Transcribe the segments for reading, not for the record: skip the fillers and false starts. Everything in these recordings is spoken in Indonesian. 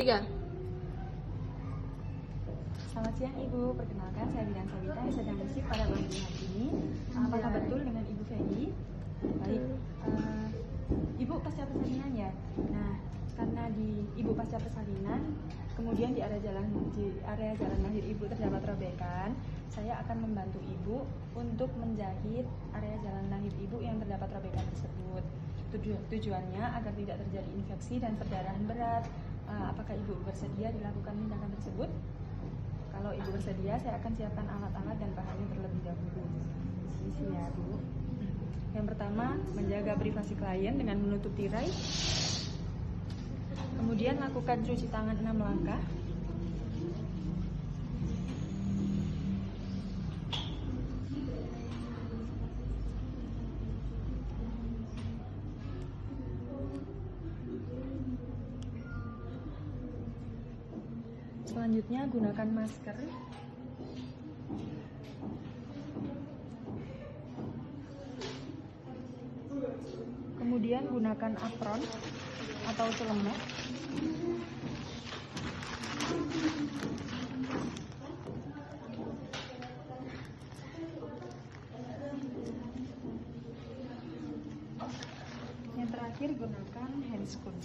Tiga. Selamat siang Ibu, perkenalkan saya Bidan Sabita yang sedang mengisi pada pagi hari ini. Apakah betul dengan Ibu Feni? Baik, Ibu pasca persalinan ya. Nah, karena di Ibu pasca persalinan, kemudian di area jalan lahir Ibu terdapat robekan, saya akan membantu Ibu untuk menjahit area jalan lahir Ibu yang terdapat robekan tersebut. Tujuannya agar tidak terjadi infeksi dan perdarahan berat. Apakah Ibu bersedia dilakukan tindakan tersebut? Kalau Ibu bersedia, saya akan siapkan alat-alat dan bahannya terlebih dahulu. Isi ya, Bu. Yang pertama, menjaga privasi klien dengan menutup tirai. Kemudian lakukan cuci tangan 6 langkah. Selanjutnya gunakan masker. Kemudian gunakan apron atau celemek. Yang terakhir gunakan handscoon.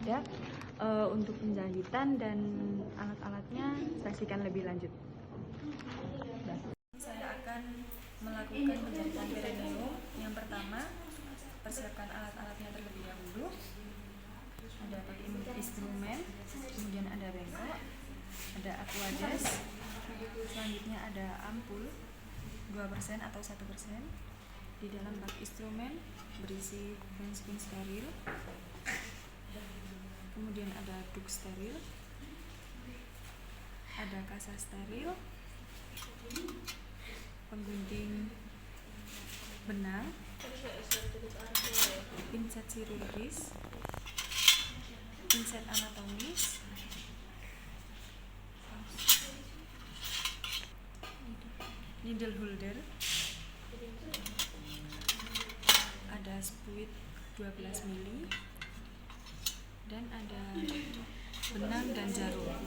Sudah, untuk penjahitan dan alat-alatnya saksikan lebih lanjut. Saya akan melakukan penjahitan perineum. Yang pertama, persiapkan alat-alatnya terlebih dahulu. Ada pakai instrumen, kemudian ada bengkok, ada aquades, selanjutnya ada ampul 2% atau 1%. Di dalam bak instrumen berisi handscoon steril, kemudian ada duk steril, ada kasa steril, penggunting benang, pinset chirurgis, pinset anatomis, needle holder, ada spuit 12 mili, dan ada benang dan jarum.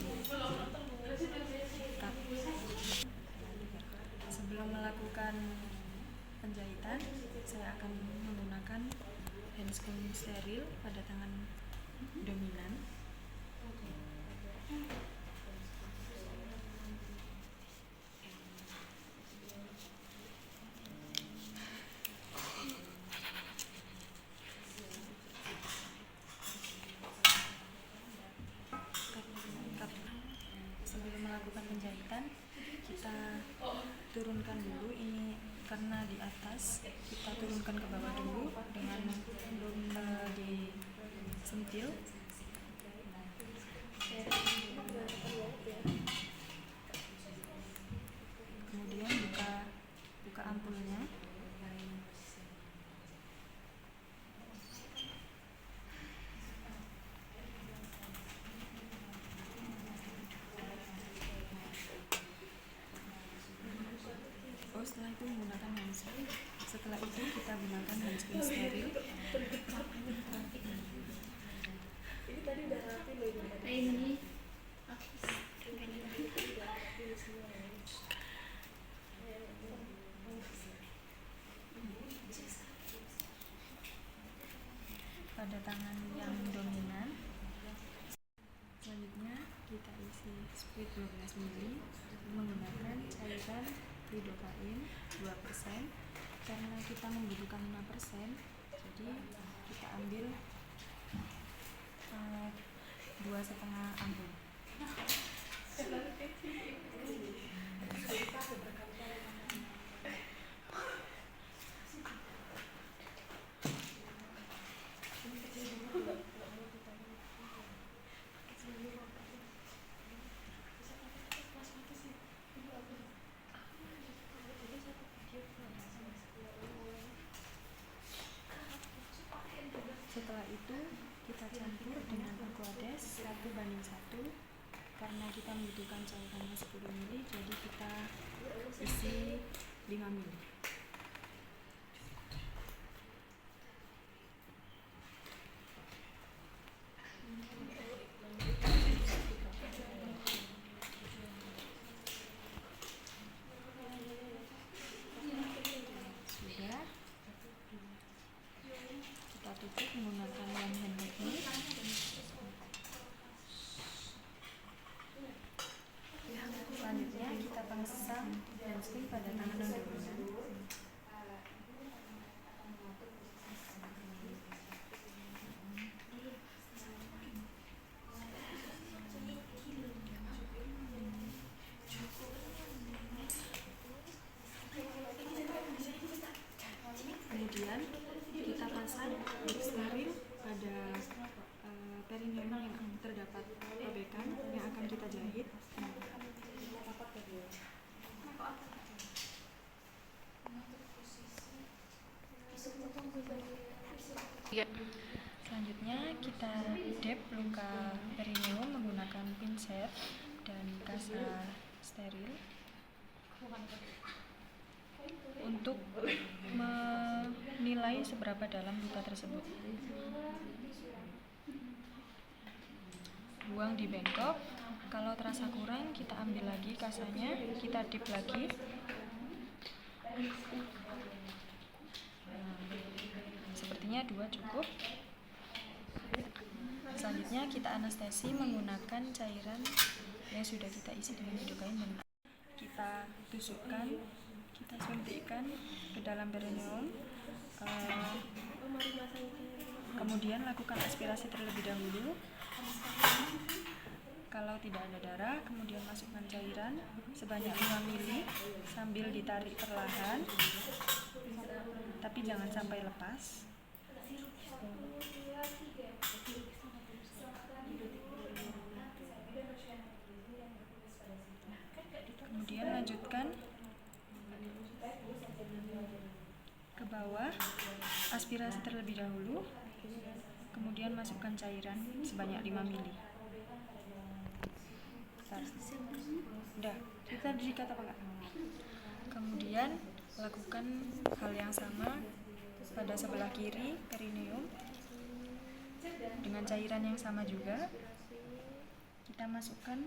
Sebelum melakukan penjahitan, saya akan menggunakan handscoon steril pada tangan dominan. Sebelum melakukan penjahitan, kita turunkan dulu ini karena di atas, kita turunkan ke bawah dulu dengan disentil. Kemudian buka ampulnya. Setelah itu menggunakan handscoon. Setelah itu kita gunakan handscoon steril. Ini tadi udah rapi loh ini. Pada tangan yang dominan. Selanjutnya kita isi spuit 12 mili menggunakan cairan lidocaine 2%. Karena kita membutuhkan 5%, jadi kita ambil 2,5 ampul. cairannya 10 ml, jadi kita isi 5 ml. Sudah, kita tutup menggunakan lem hand magnet. Selanjutnya kita pasang handscreen pada tangan yang dominan. Kemudian kita pasang lip steril pada perineum yang terdapat robekan yang akan kita jahit. Selanjutnya kita dep luka perineum menggunakan pinset dan kasa steril untuk menilai seberapa dalam luka tersebut. Buang di bengkok. Kalau terasa kurang, kita ambil lagi kasanya, kita dip lagi. Sepertinya 2 cukup. Selanjutnya kita anestesi menggunakan cairan yang sudah kita isi dengan lidocaine dan kita tusukkan, kita suntikkan ke dalam perineum. Kemudian lakukan aspirasi terlebih dahulu. Kalau tidak ada darah, kemudian masukkan cairan sebanyak 5 ml sambil ditarik perlahan, tapi jangan sampai lepas. Kemudian lanjutkan ke bawah, aspirasi terlebih dahulu, kemudian masukkan cairan sebanyak 5 ml. Udah, kita diikat apa enggak? Kemudian lakukan hal yang sama pada sebelah kiri perineum dengan cairan yang sama juga. Kita masukkan,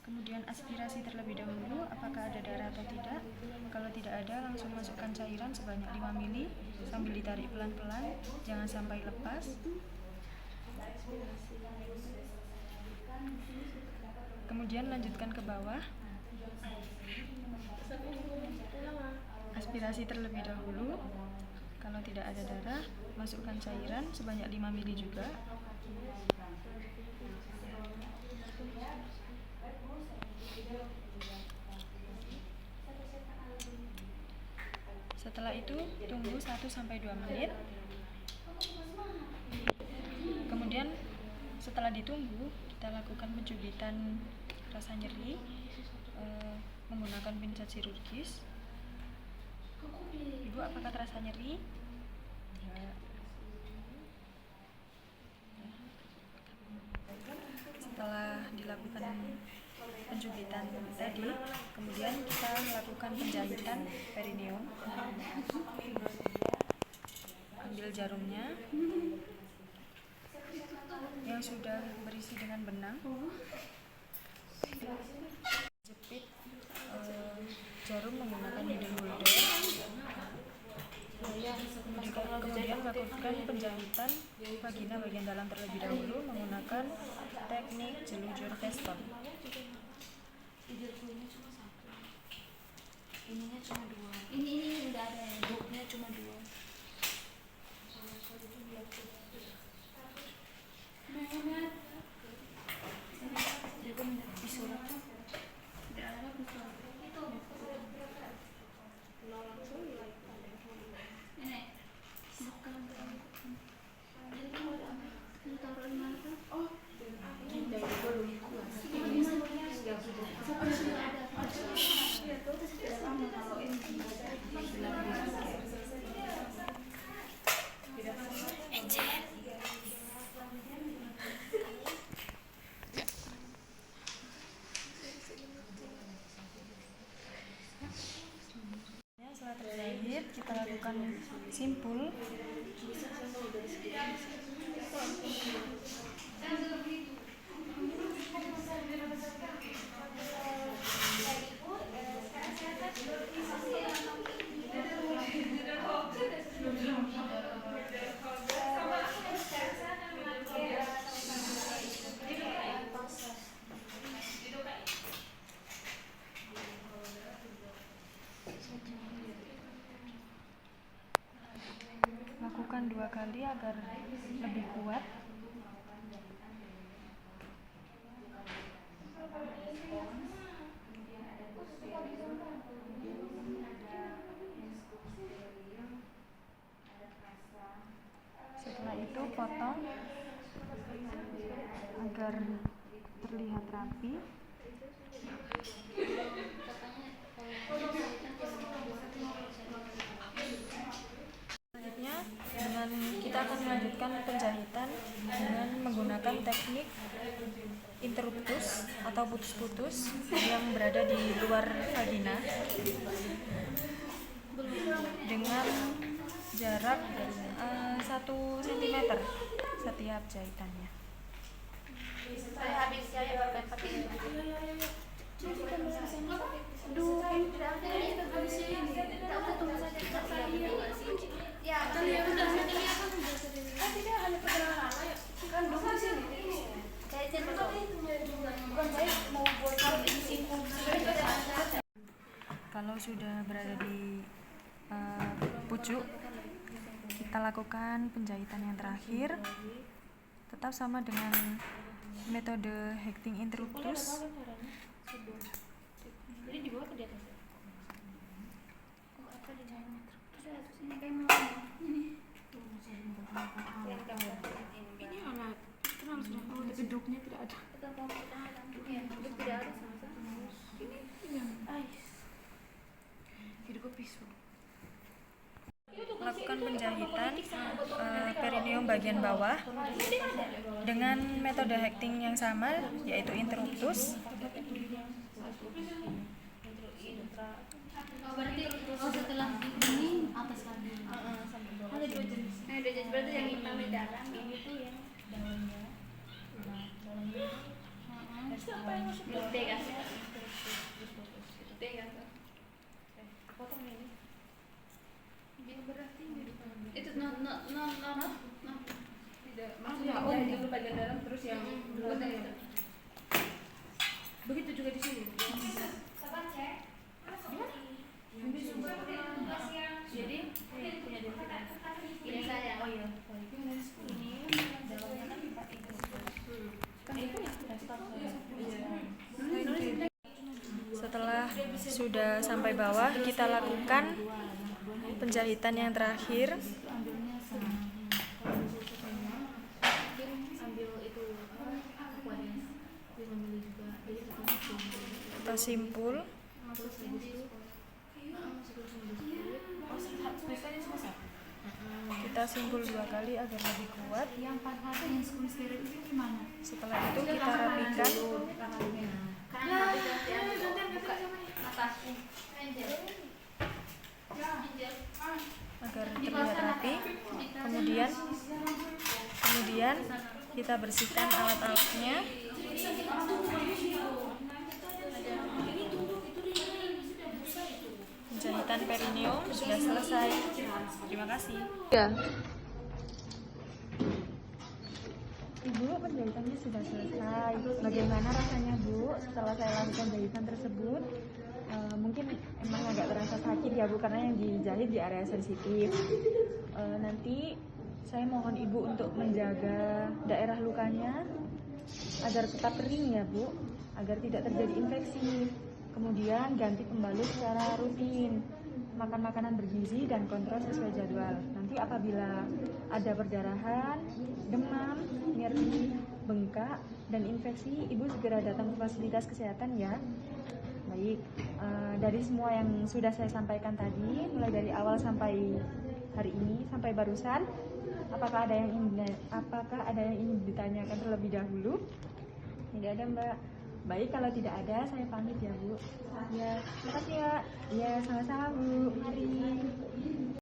kemudian aspirasi terlebih dahulu apakah ada darah atau tidak. Kalau tidak ada, langsung masukkan cairan sebanyak 5 ml sambil ditarik pelan-pelan, jangan sampai lepas. Kemudian lanjutkan ke bawah, aspirasi terlebih dahulu. Kalau tidak ada darah, masukkan cairan sebanyak 5 ml juga. Setelah itu tunggu 1-2 menit. Kemudian setelah ditunggu, kita lakukan pencubitan rasa nyeri menggunakan pinset chirurgis. Ibu, apakah terasa nyeri? Setelah dilakukan pencubitan tadi, kemudian kita lakukan penjahitan perineum. Ambil jarumnya yang sudah berisi dengan benang, jepit jarum menggunakan needle holder. Kemudian lakukan penjahitan vagina bagian dalam terlebih dahulu menggunakan teknik jelujur Teston. Ininya cuma 2. Ini udah ada, booknya cuma 2. simpul. Lakukan 2 kali agar lebih kuat. Setelah itu potong agar terlihat rapi. Selanjutnya kita akan melanjutkan penjahitan dengan menggunakan teknik interruptus atau putus-putus yang berada di luar vagina dengan jarak 1 cm setiap jahitannya. Kalau sudah berada di pucuk, kita lakukan penjahitan yang terakhir, tetap sama dengan metode Hecting interruptus. Jadi di bawah ke di atas. Oh, apa di dalam? Terus ini kayak mau ini. Ini anak terang sudah tahu di gedungnya tidak ada. Gedung tidak ada sama-sama. Ini yang ais. Hidup pisau. Lakukan penjahitan perineum bagian bawah dengan metode Hecting yang sama, yaitu interruptus. Berarti setelah ini atas lagi. Ada 2 jenis. Ada 2 jenis, berarti yang hitam di dalam, ini tuh yang dalamnya. Siapa yang masuk ke Tegas? Tegas. Potong ini. Ini berarti itu no. Tidak. Maksudnya dulu bagian dalam terus yang dua itu. Begitu juga di sini. Sabar cek. Jadi punya dia ini saya. Oh iya. Ini dalamnya kan 4 itu. Kan itu yang sudah stop. Setelah sudah sampai bawah, kita lakukan penjahitan yang terakhir. Kita simpul. Kita simpul 2 kali agar lebih kuat. Yang 4 hari yang steril itu gimana? Setelah itu kita rapikan agar terlihat rapi. Kemudian kita bersihkan alat-alatnya. Penjahitan perineum sudah selesai. Terima kasih. Ya. Ibu, penjahitannya sudah selesai. Bagaimana rasanya, Bu, setelah saya lakukan jahitan tersebut? Mungkin emang agak terasa sakit ya, Bu, karena yang dijahit di area sensitif. Nanti saya mohon Ibu untuk menjaga daerah lukanya agar tetap kering ya, Bu, agar tidak terjadi infeksi. Kemudian ganti pembalut secara rutin, makan makanan bergizi dan kontrol sesuai jadwal. Nanti apabila ada perdarahan, demam, nyeri, bengkak, dan infeksi, Ibu segera datang ke fasilitas kesehatan ya. Baik, dari semua yang sudah saya sampaikan tadi, mulai dari awal sampai hari ini, sampai barusan, apakah ada yang ingin ditanyakan terlebih dahulu? Tidak ada, Mbak. Baik, kalau tidak ada, saya pamit ya, Bu. Ya, terima kasih ya. Ya, sama-sama, Bu. Mari.